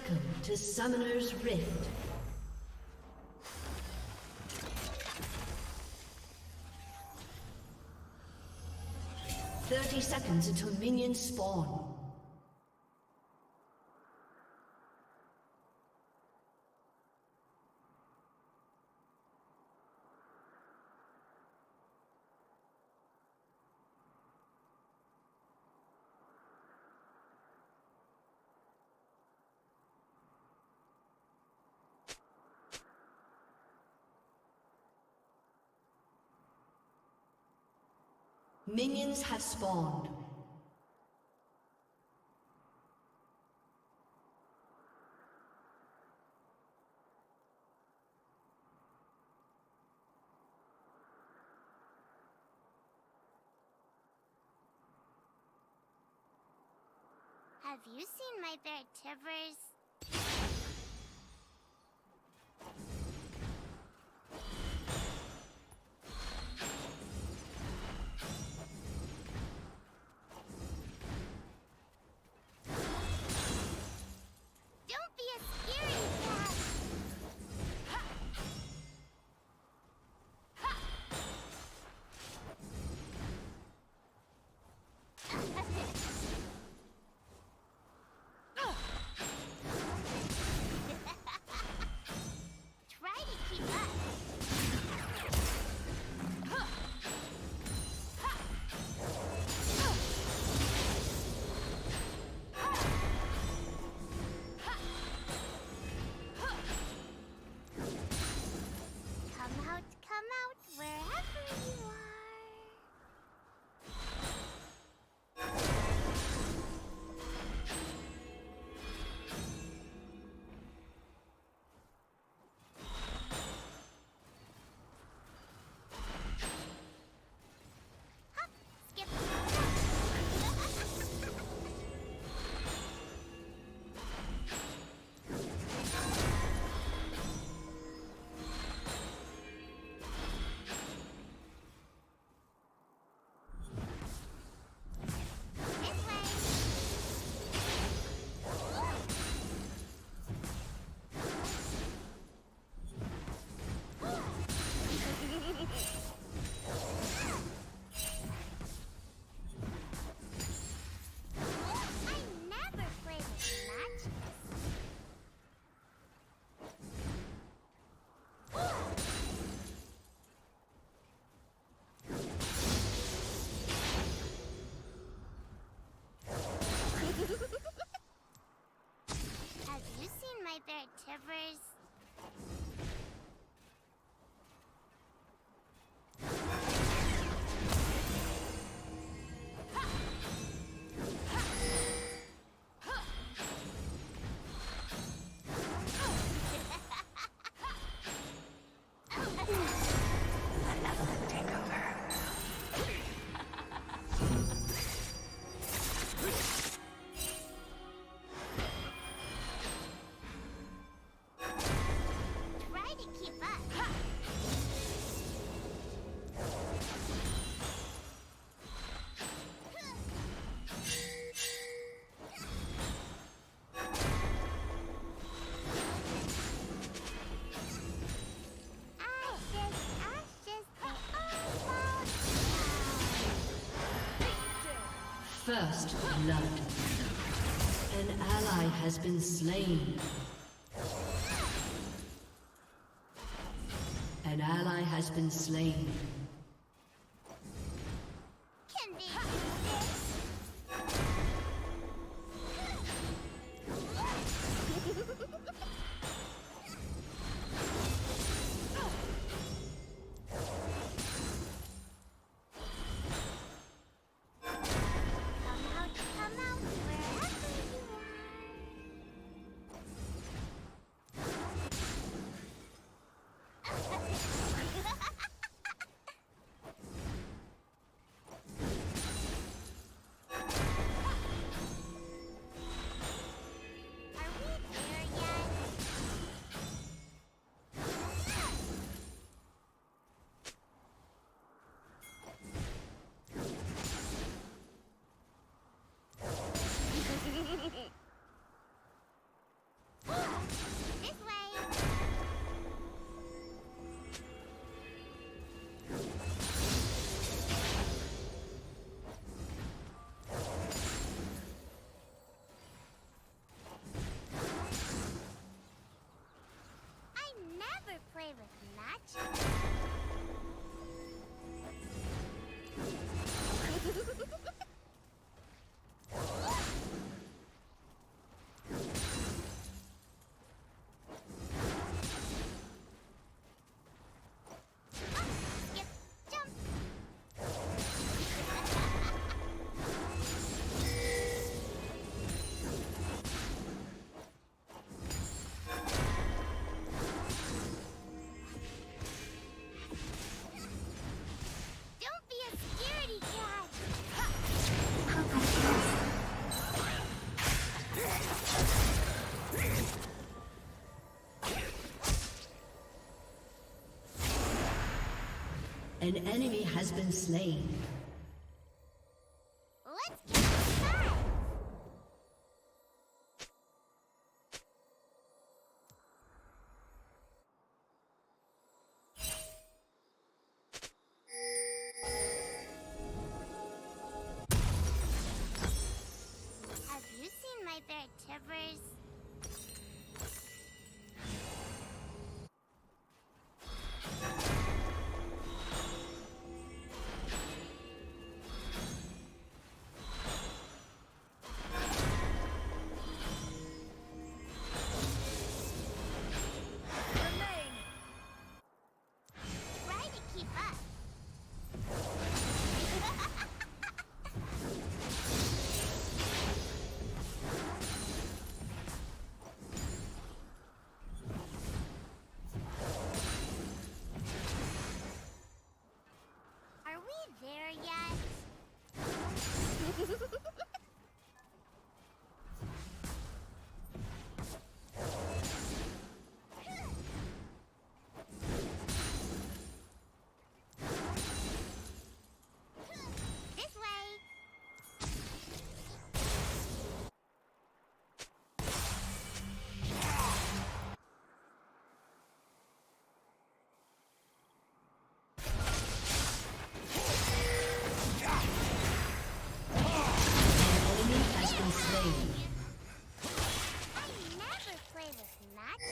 Welcome to Summoner's Rift. "30 seconds until minions spawn." Minions have spawned. Have you seen my bear Tivers? Don't be a scaredy cat! Try to keep up. Come out, wherever you are. Hop, skip, this way. I never play with matches. Have you seen my bear Tivers? Try to keep up. Ashes, ashes, they all fall down. First blood. An ally has been slain. An ally has been slain. Can they do this? Come out, wherever you are. An enemy has been slain. Let's get inside. Have you seen my bear Tivers? Try to keep up. Are we there yet? This way. Enemy has been slain. I never play this much.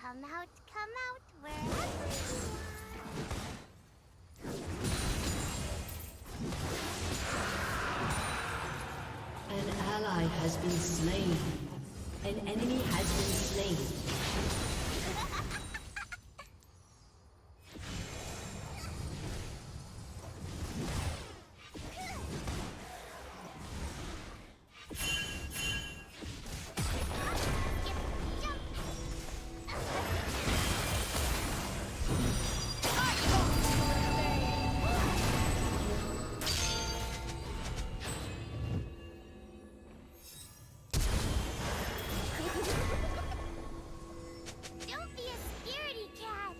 Come out, wherever you An ally has been slain. An enemy has been slain. Don't be a scaredy cat.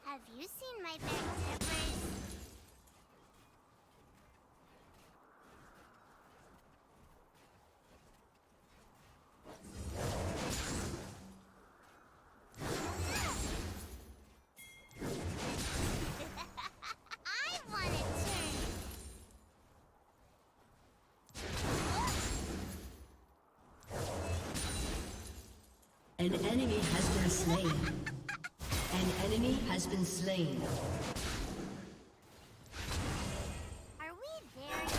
Have you seen my bear Tivers? I want a turn. An enemy has been slain. An enemy has been slain. Are we there yet?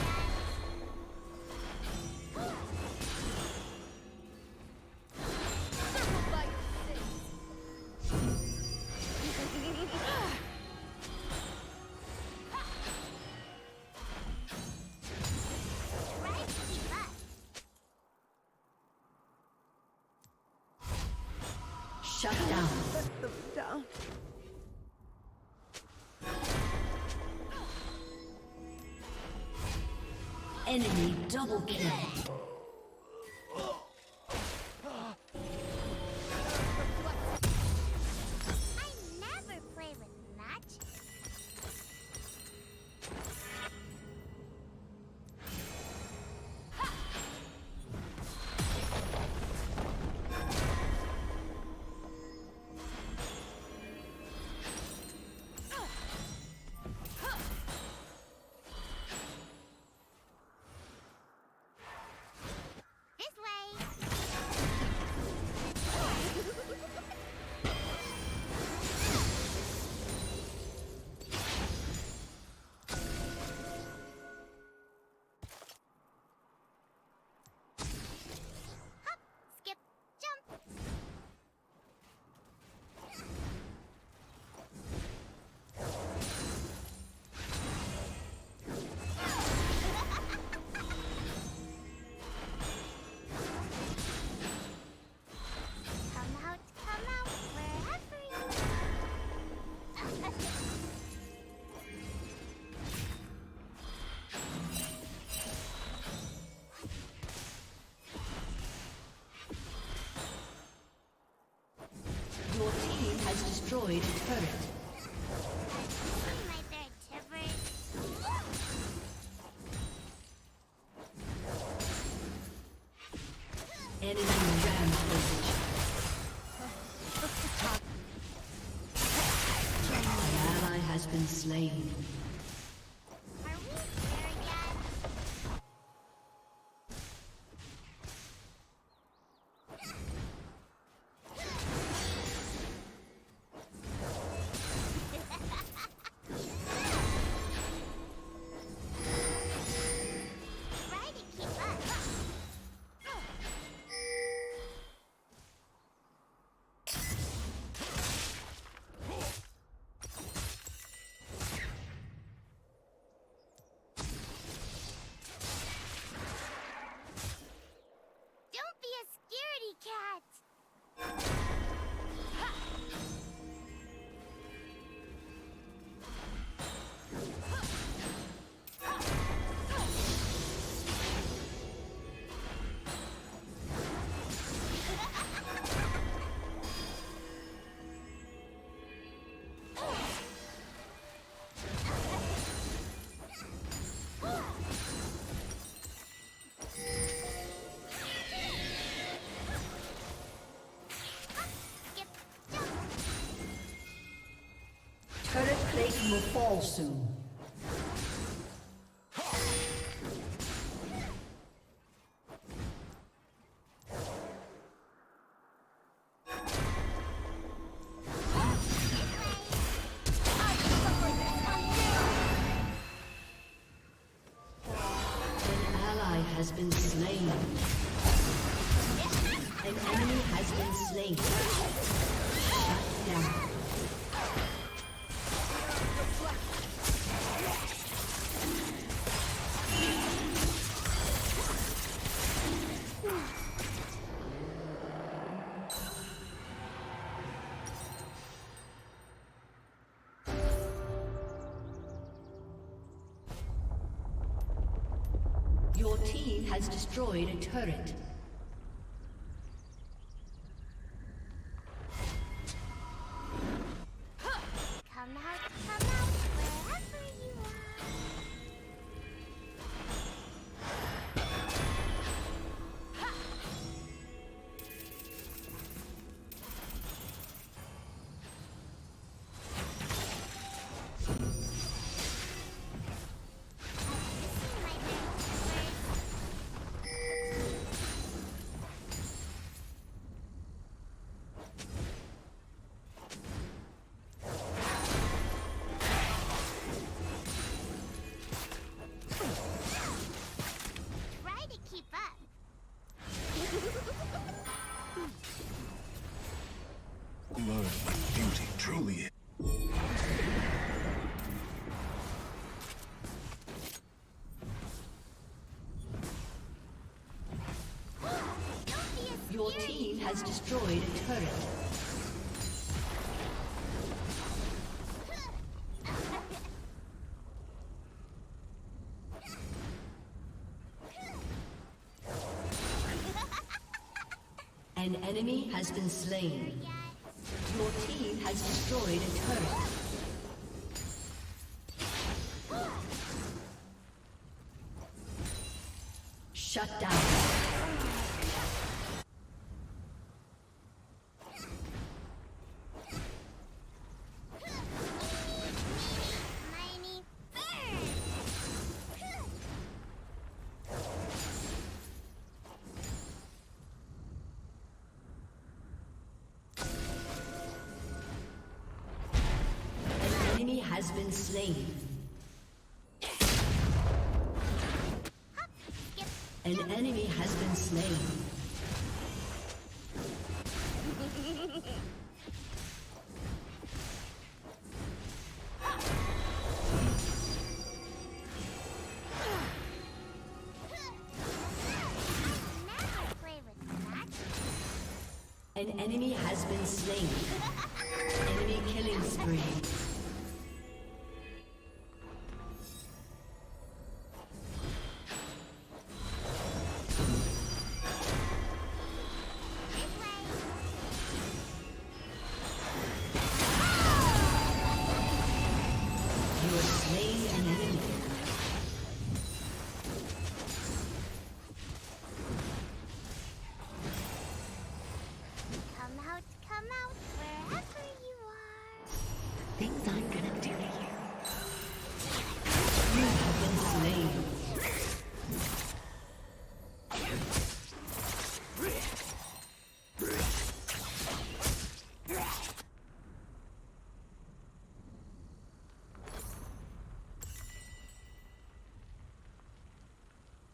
Try to keep up. Shut down. Down. Enemy double kill. I never play with matches. Enemy rampage. An ally has been slain. Are we there yet? Try to keep up. Don't be a scaredy cat. Skip, jump. Turret plate will fall soon. An ally has been slain. An enemy has been slain. Shut down. Your team has destroyed a turret. Come out, wherever you are. Try to keep up. Learn what beauty truly is. Don't be a Your scaredy team cat. has destroyed a turret. An enemy has been slain. Your team has destroyed a turret. Shut down. Miney burn. An enemy has been slain. Skip. An enemy has been slain. Never play with that. An enemy has been slain. Enemy killing spree. This way. You have slain an enemy.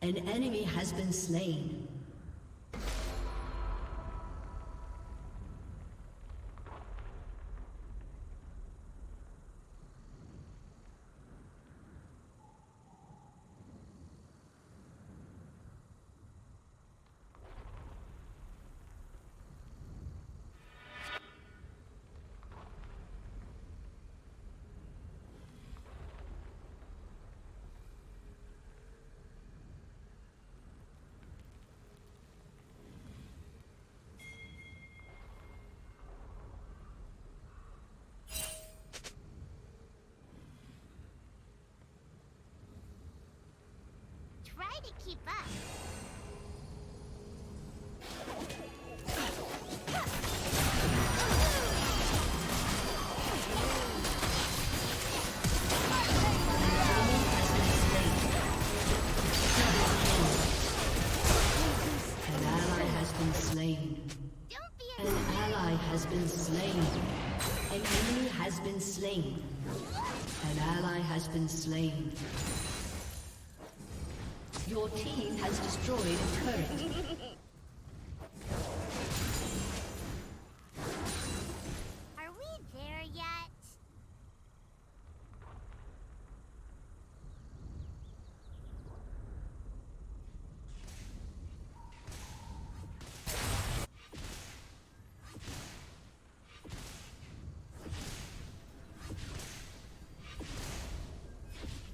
An enemy has been slain. Try to keep up. An ally has been slain. Don't be An ally has been slain. An enemy has been slain. An ally has been slain. Your team has destroyed a turret. Are we there yet?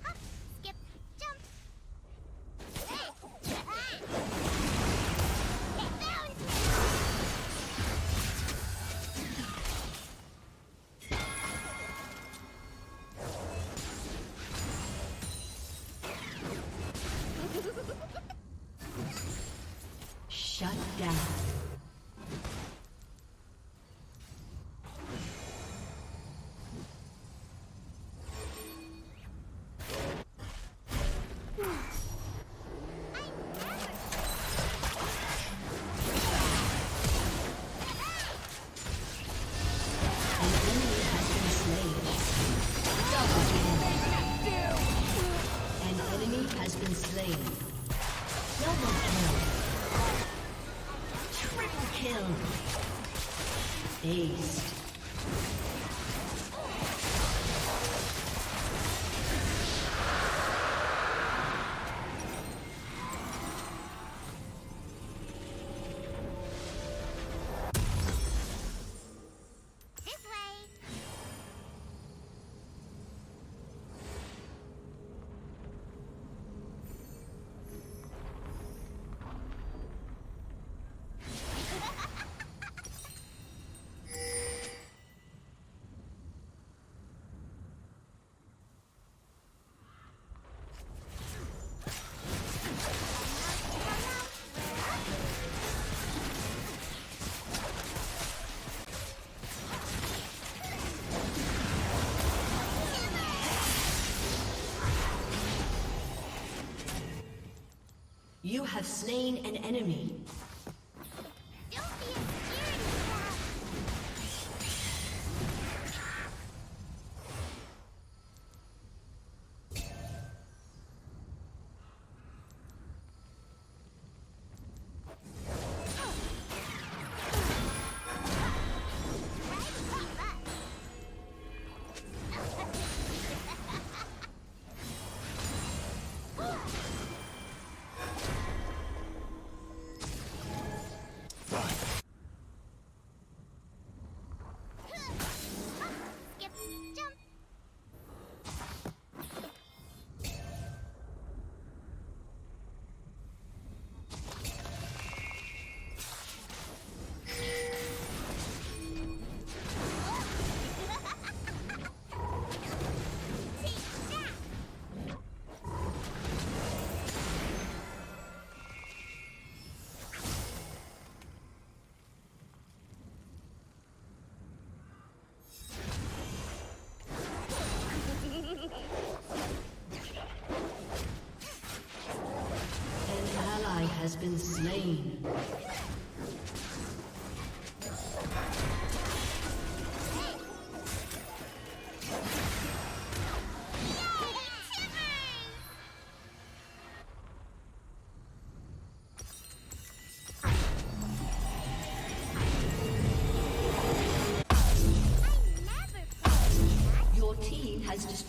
Hop, skip, jump. It found me! Shut down. An enemy has been slain. Double kill. An enemy has been slain. Double kill. Triple kill. Aced. This way. You have slain an enemy. Don't be a scaredy cat. Skip, jump. Take that. An ally has been slain.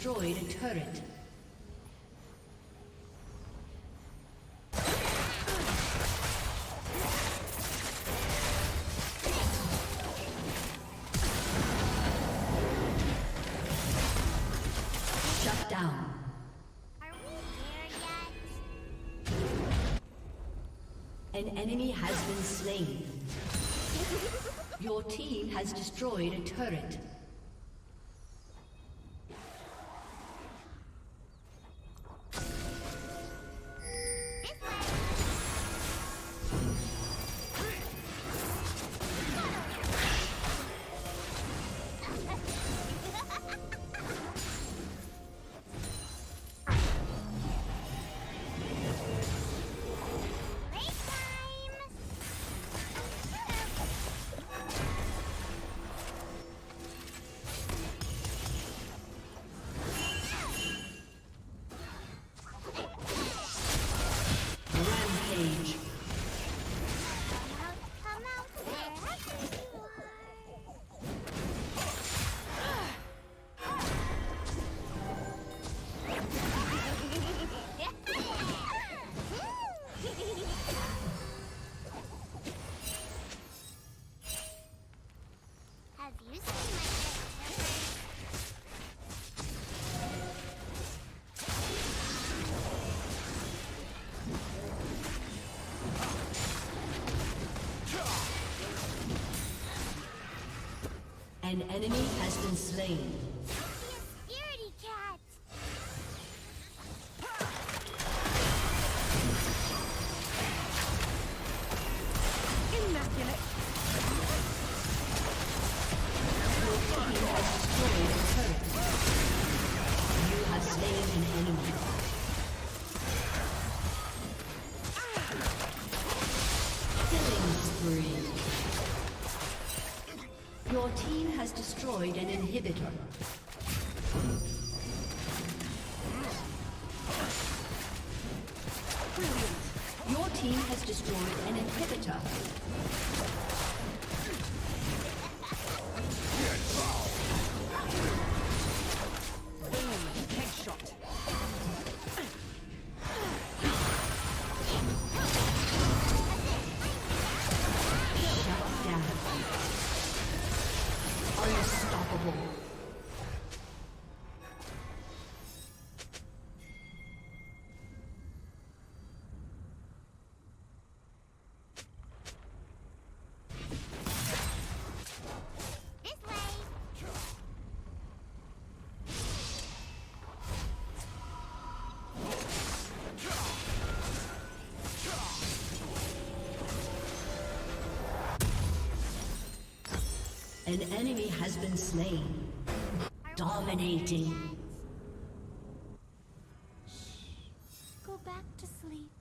destroyed a turret. Shut down. Are we there yet? An enemy has been slain. Your team has destroyed a turret. An enemy has been slain. Scaredy cat. Immaculate. Your team has destroyed a turret. You have slain an enemy. Killing spree. Your team has destroyed an inhibitor. Brilliant. Your team has destroyed an inhibitor. Headshot. Shut down. Unstoppable. This way. An enemy has been slain. Dominating. Go back to sleep.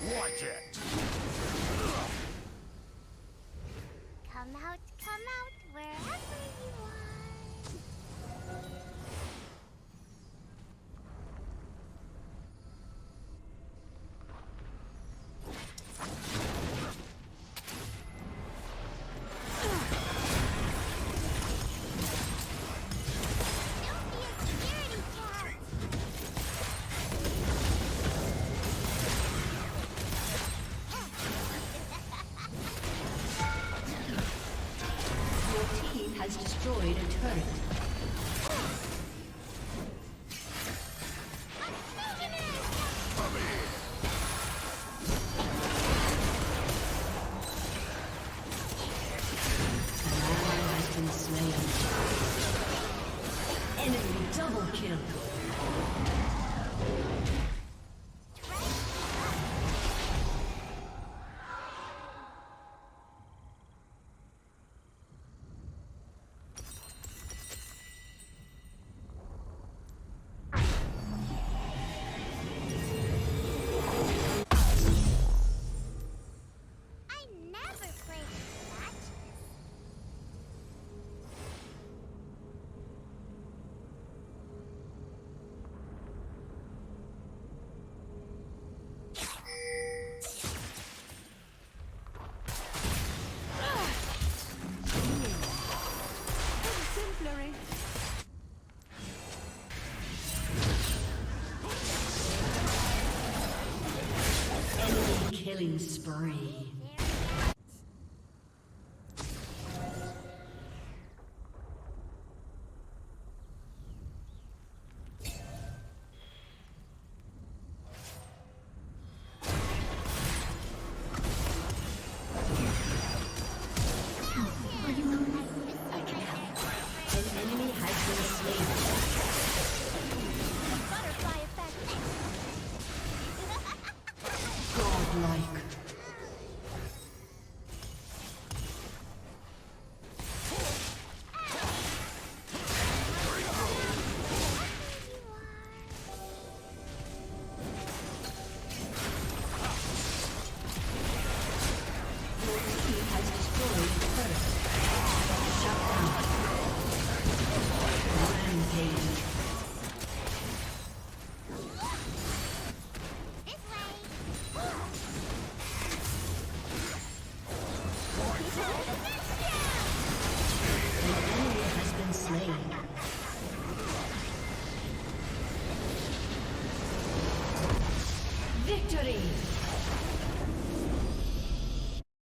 Watch it. Come out, wherever you are. Don't be a scaredy cat. Your team has destroyed a turret. An ally has been slain. Enemy double kill. Killing spree.